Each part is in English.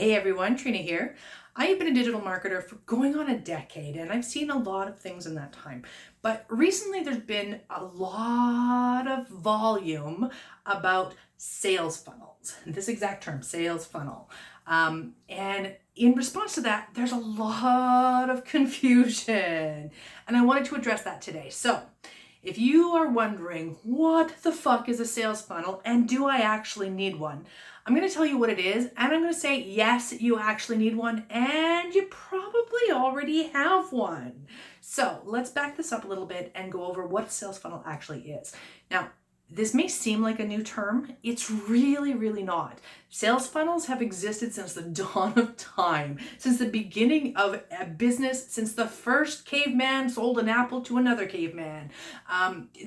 Hey everyone, Trina here. I have been a digital marketer for going on a decade and I've seen a lot of things in that time. But recently there's been a lot of volume about sales funnels. This exact term, sales funnel. And in response to that, there's a lot of confusion. And I wanted to address that today. So if you are wondering what the fuck is a sales funnel and do I actually need one, I'm going to tell you what it is, and I'm going to say, yes, you actually need one, and you probably already have one. So let's back this up a little bit and go over what a sales funnel actually is. Now, this may seem like a new term. It's really, really not. Sales funnels have existed since the dawn of time, since the beginning of a business, since the first caveman sold an apple to another caveman.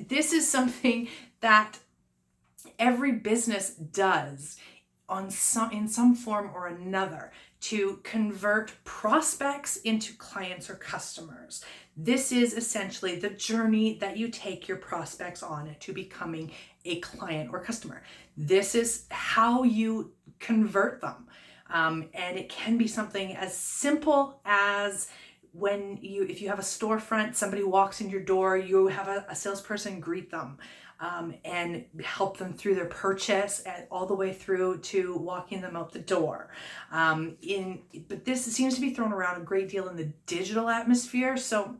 This is something that every business does in some form or another to convert prospects into clients or customers. This is essentially the journey that you take your prospects on to becoming a client or customer. This is how you convert them. And it can be something as simple as if you have a storefront, somebody walks in your door, you have a salesperson greet them. And help them through their purchase and all the way through to walking them out the door. But this seems to be thrown around a great deal in the digital atmosphere. So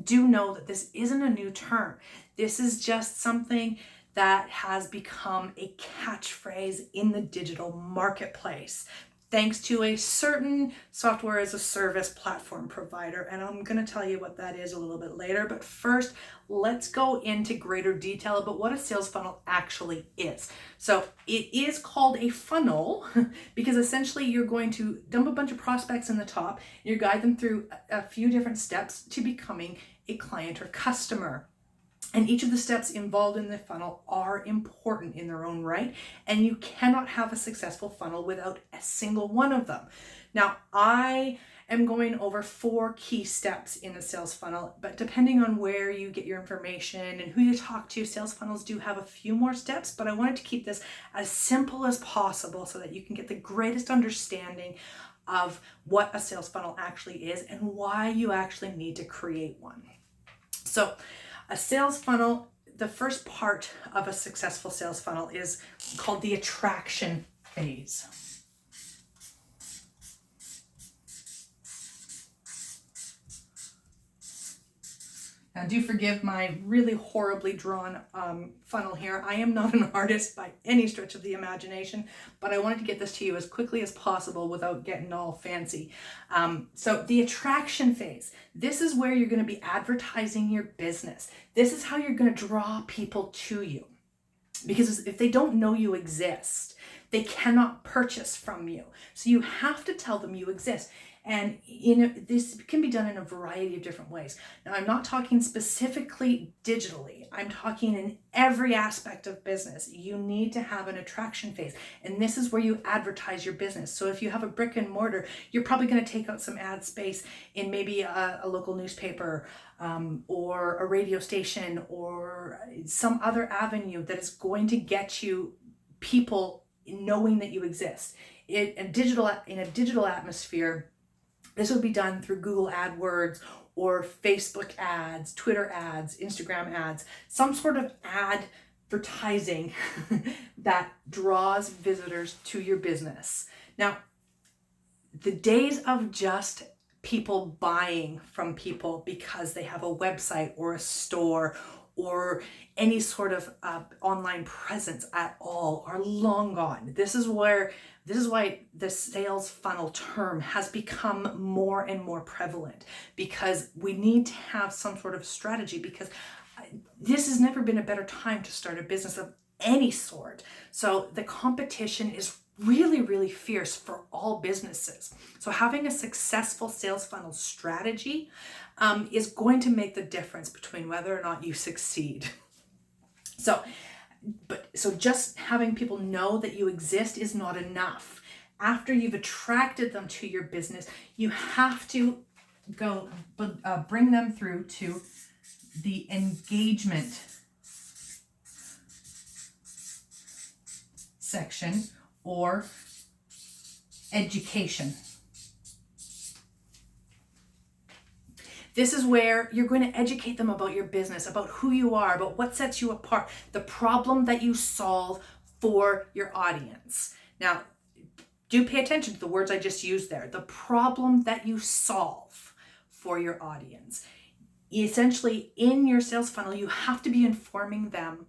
do know that this isn't a new term. This is just something that has become a catchphrase in the digital marketplace, thanks to a certain software as a service platform provider. And I'm going to tell you what that is a little bit later. But first, let's go into greater detail about what a sales funnel actually is. So it is called a funnel because essentially you're going to dump a bunch of prospects in the top. You guide them through a few different steps to becoming a client or customer. And each of the steps involved in the funnel are important in their own right. And you cannot have a successful funnel without a single one of them. Now, I am going over 4 key steps in a sales funnel, but depending on where you get your information and who you talk to, sales funnels do have a few more steps, but I wanted to keep this as simple as possible so that you can get the greatest understanding of what a sales funnel actually is and why you actually need to create one. So, a sales funnel, the first part of a successful sales funnel is called the attraction phase. Now, do forgive my really horribly drawn funnel here. I am not an artist by any stretch of the imagination, but I wanted to get this to you as quickly as possible without getting all fancy. So the attraction phase, this is where you're going to be advertising your business. This is how you're going to draw people to you. Because if they don't know you exist, they cannot purchase from you. So you have to tell them you exist. And this can be done in a variety of different ways. Now, I'm not talking specifically digitally. I'm talking in every aspect of business. You need to have an attraction phase. And this is where you advertise your business. So if you have a brick and mortar, you're probably going to take out some ad space in maybe a local newspaper or a radio station or some other avenue that is going to get you people knowing that you exist. In a digital atmosphere, this would be done through Google AdWords or Facebook ads, Twitter ads, Instagram ads, some sort of advertising that draws visitors to your business. Now, the days of just people buying from people because they have a website or a store or any sort of online presence at all are long gone. This is why the sales funnel term has become more and more prevalent, because we need to have some sort of strategy, because this has never been a better time to start a business of any sort. So the competition is really, really fierce for all businesses. So having a successful sales funnel strategy is going to make the difference between whether or not you succeed. So just having people know that you exist is not enough. After you've attracted them to your business, you have to bring them through to the engagement section, or education. This is where you're going to educate them about your business, about who you are, about what sets you apart, the problem that you solve for your audience. Now, do pay attention to the words I just used there. The problem that you solve for your audience. Essentially, in your sales funnel, you have to be informing them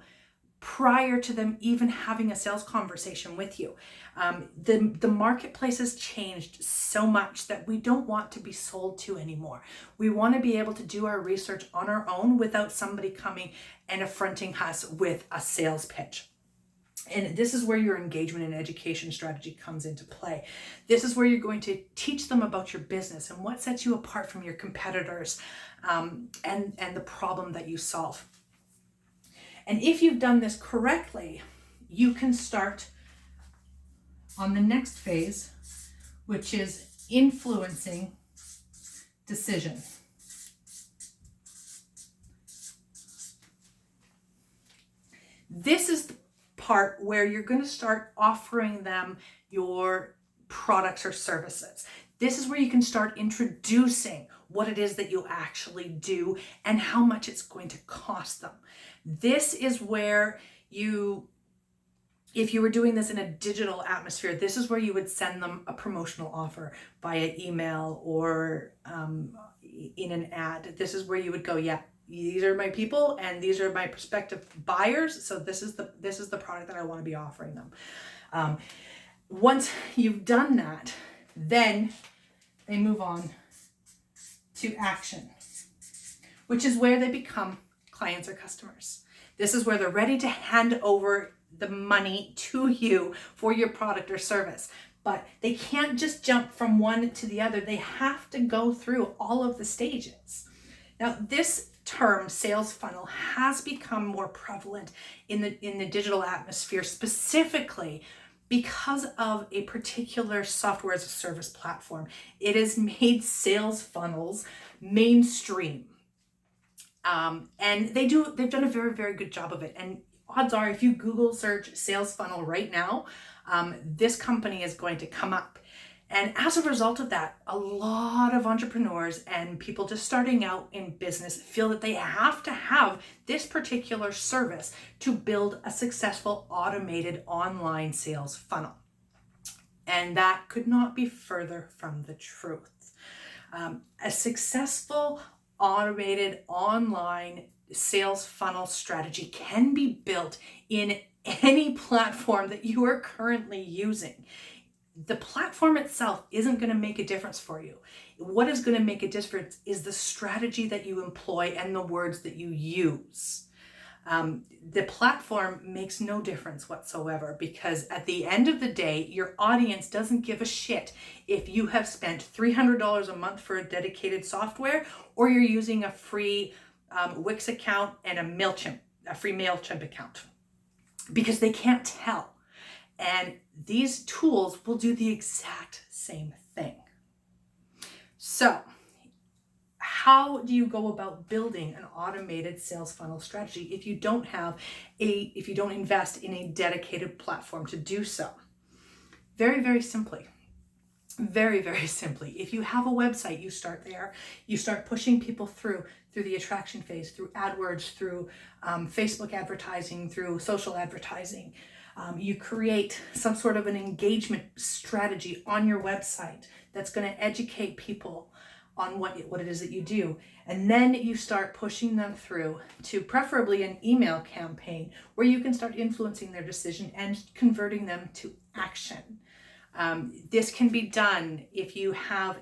prior to them even having a sales conversation with you. The marketplace has changed so much that we don't want to be sold to anymore. We want to be able to do our research on our own without somebody coming and affronting us with a sales pitch. And this is where your engagement and education strategy comes into play. This is where you're going to teach them about your business and what sets you apart from your competitors, and the problem that you solve. And if you've done this correctly, you can start on the next phase, which is influencing decision. This is the part where you're going to start offering them your products or services. This is where you can start introducing what it is that you actually do and how much it's going to cost them. This is where if you were doing this in a digital atmosphere, this is where you would send them a promotional offer via email or in an ad. This is where you would go, yeah, these are my people and these are my prospective buyers. So this is the product that I want to be offering them. Once you've done that, then they move on to action, which is where they become clients or customers. This is where they're ready to hand over the money to you for your product or service. But they can't just jump from one to the other. They have to go through all of the stages. Now, this term sales funnel has become more prevalent in the digital atmosphere, specifically because of a particular software as a service platform. It has made sales funnels mainstream. And they've done a very, very good job of it. And odds are, if you Google search sales funnel right now, this company is going to come up. And as a result of that, a lot of entrepreneurs and people just starting out in business feel that they have to have this particular service to build a successful automated online sales funnel. And that could not be further from the truth. A successful automated online sales funnel strategy can be built in any platform that you are currently using. The platform itself isn't going to make a difference for you. What is going to make a difference is the strategy that you employ and the words that you use. The platform makes no difference whatsoever, because at the end of the day, your audience doesn't give a shit if you have spent $300 a month for a dedicated software or you're using a free Wix account and a free MailChimp account, because they can't tell. And these tools will do the exact same thing. So, how do you go about building an automated sales funnel strategy if you don't invest in a dedicated platform to do so? Very, very simply. Very, very simply. If you have a website, you start there. You start pushing people through the attraction phase, through AdWords, through Facebook advertising, through social advertising. You create some sort of an engagement strategy on your website that's going to educate people on what it is that you do. And then you start pushing them through to preferably an email campaign where you can start influencing their decision and converting them to action. This can be done if you have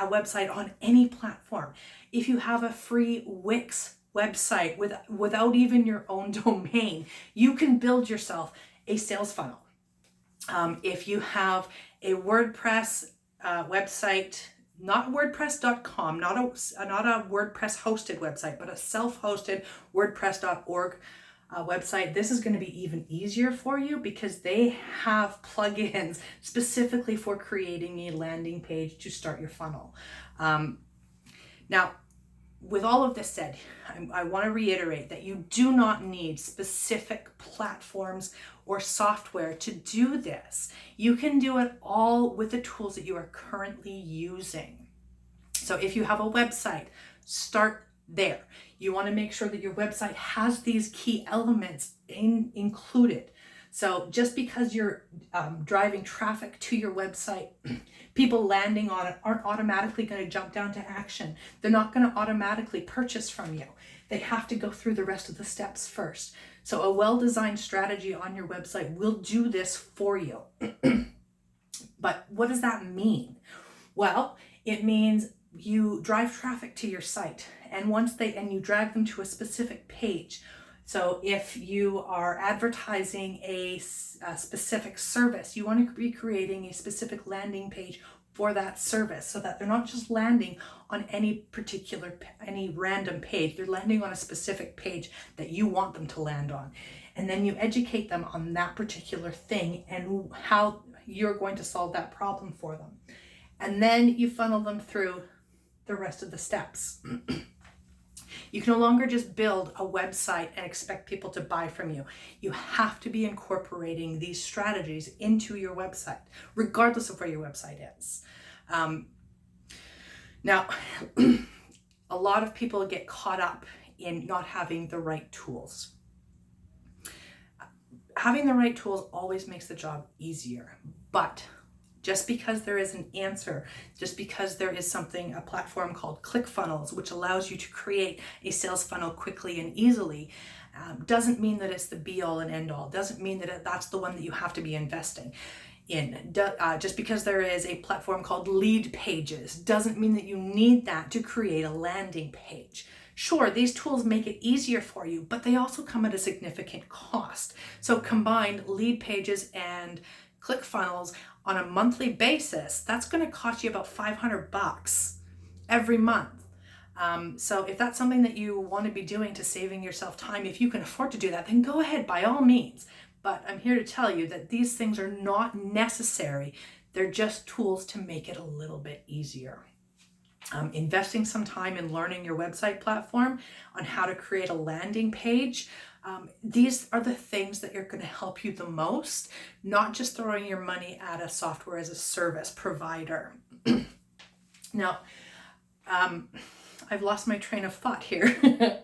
a website on any platform. If you have a free Wix website without even your own domain, you can build yourself a sales funnel. If you have a WordPress website, not WordPress.com, not a WordPress hosted website, but a self-hosted WordPress.org website, this is going to be even easier for you because they have plugins specifically for creating a landing page to start your funnel. Now, with all of this said, I want to reiterate that you do not need specific platforms or software to do this. You can do it all with the tools that you are currently using. So if you have a website, start there. You want to make sure that your website has these key elements included. So just because you're driving traffic to your website, people landing on it aren't automatically going to jump down to action. They're not going to automatically purchase from you. They have to go through the rest of the steps first. So a well-designed strategy on your website will do this for you. But what does that mean? Well, it means you drive traffic to your site, and you drag them to a specific page. So if you are advertising a specific service, you want to be creating a specific landing page for that service so that they're not just landing on any random page. They're landing on a specific page that you want them to land on. And then you educate them on that particular thing and how you're going to solve that problem for them. And then you funnel them through the rest of the steps. You can no longer just build a website and expect people to buy from you. You have to be incorporating these strategies into your website, regardless of where your website is. Now, a lot of people get caught up in not having the right tools. Having the right tools always makes the job easier, but just because there is an answer, just because there is a platform called ClickFunnels, which allows you to create a sales funnel quickly and easily, doesn't mean that it's the be all and end all. Doesn't mean that that's the one that you have to be investing in. Just because there is a platform called Lead Pages doesn't mean that you need that to create a landing page. Sure, these tools make it easier for you, but they also come at a significant cost. So combined, Lead Pages and ClickFunnels on a monthly basis, that's going to cost you about $500 every month. So if that's something that you want to be doing to saving yourself time, if you can afford to do that, then go ahead by all means. But I'm here to tell you that these things are not necessary. They're just tools to make it a little bit easier. Investing some time in learning your website platform on how to create a landing page. These are the things that are going to help you the most, not just throwing your money at a software as a service provider. Now, I've lost my train of thought here.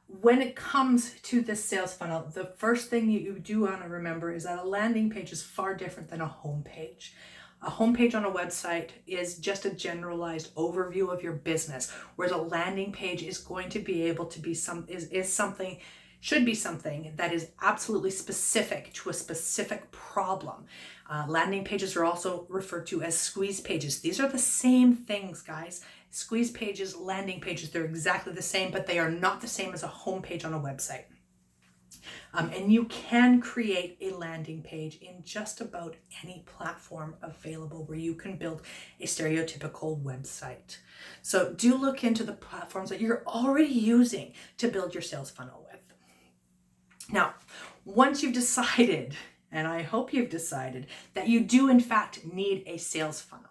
When it comes to this sales funnel, the first thing you do want to remember is that a landing page is far different than a home page. A homepage on a website is just a generalized overview of your business, whereas a landing page is going to be able to be should be something that is absolutely specific to a specific problem. Landing pages are also referred to as squeeze pages. These are the same things, guys. Squeeze pages, landing pages, they're exactly the same, but they are not the same as a homepage on a website. And you can create a landing page in just about any platform available where you can build a stereotypical website. So do look into the platforms that you're already using to build your sales funnel with. Now, once you've decided, and I hope you've decided, that you do in fact need a sales funnel,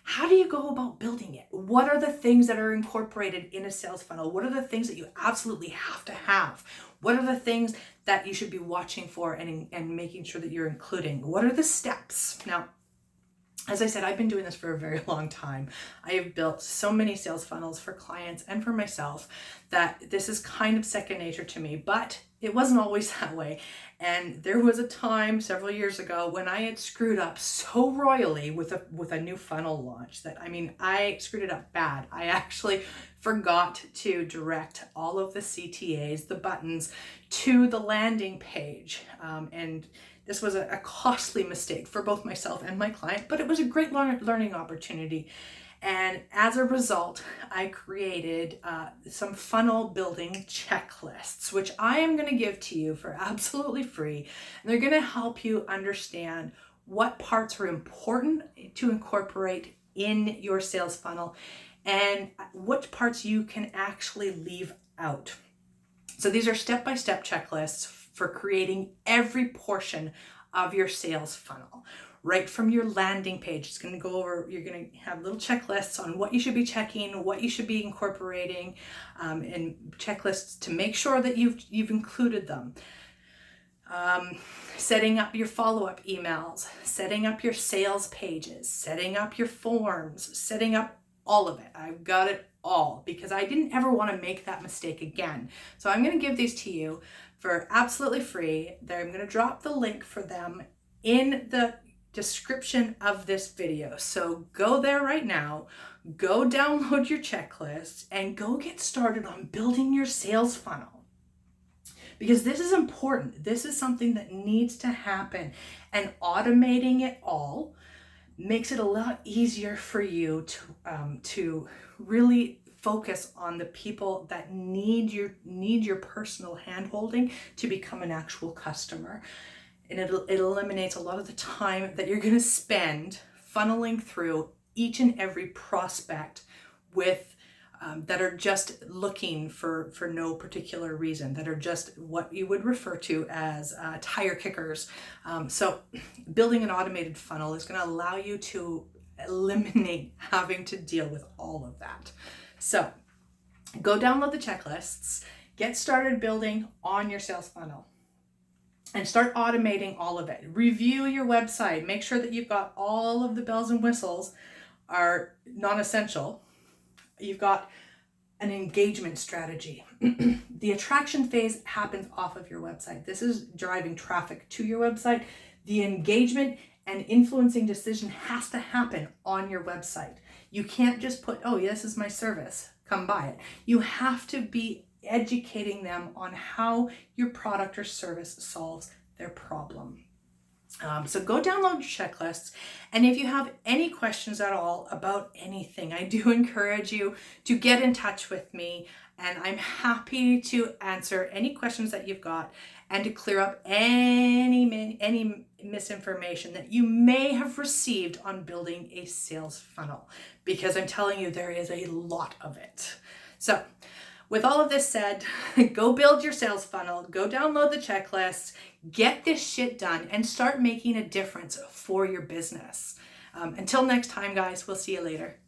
how do you go about building it? What are the things that are incorporated in a sales funnel? What are the things that you absolutely have to have? What are the things that you should be watching for and making sure that you're including? What are the steps? Now, as I said, I've been doing this for a very long time. I have built so many sales funnels for clients and for myself that this is kind of second nature to me, but it wasn't always that way. And there was a time several years ago when I had screwed up so royally with a new funnel launch that, I screwed it up bad. I actually forgot to direct all of the CTAs, the buttons, to the landing page. And this was a costly mistake for both myself and my client, but it was a great learning opportunity. And as a result, I created some funnel building checklists, which I am going to give to you for absolutely free. And they're going to help you understand what parts are important to incorporate in your sales funnel and what parts you can actually leave out. So these are step-by-step checklists for creating every portion of your sales funnel, right from your landing page. It's going to go over, you're going to have little checklists on what you should be checking, what you should be incorporating, and checklists to make sure that you've included them. Setting up your follow-up emails, setting up your sales pages, setting up your forms, setting up all of it. I've got it all because I didn't ever want to make that mistake again. So I'm going to give these to you for absolutely free. I'm going to drop the link for them in the description of this video. So go there right now, go download your checklist, and go get started on building your sales funnel. Because this is important. This is something that needs to happen, and automating it all makes it a lot easier for you to really focus on the people that need your personal handholding to become an actual customer. And it eliminates a lot of the time that you're going to spend funneling through each and every prospect with that are just looking for no particular reason, that are just what you would refer to as tire kickers. So building an automated funnel is going to allow you to eliminate having to deal with all of that. So go download the checklists, get started building on your sales funnel, and start automating all of it. Review your website. Make sure that you've got all of the bells and whistles are non-essential. You've got an engagement strategy. The attraction phase happens off of your website. This is driving traffic to your website. The engagement and influencing decision has to happen on your website. You can't just put, oh, this is my service, come buy it. You have to be educating them on how your product or service solves their problem. So go download your checklists, and if you have any questions at all about anything, I do encourage you to get in touch with me, and I'm happy to answer any questions that you've got and to clear up any misinformation that you may have received on building a sales funnel, because I'm telling you, there is a lot of it. So with all of this said, go build your sales funnel, go download the checklist, get this shit done, and start making a difference for your business. Until next time, guys, we'll see you later.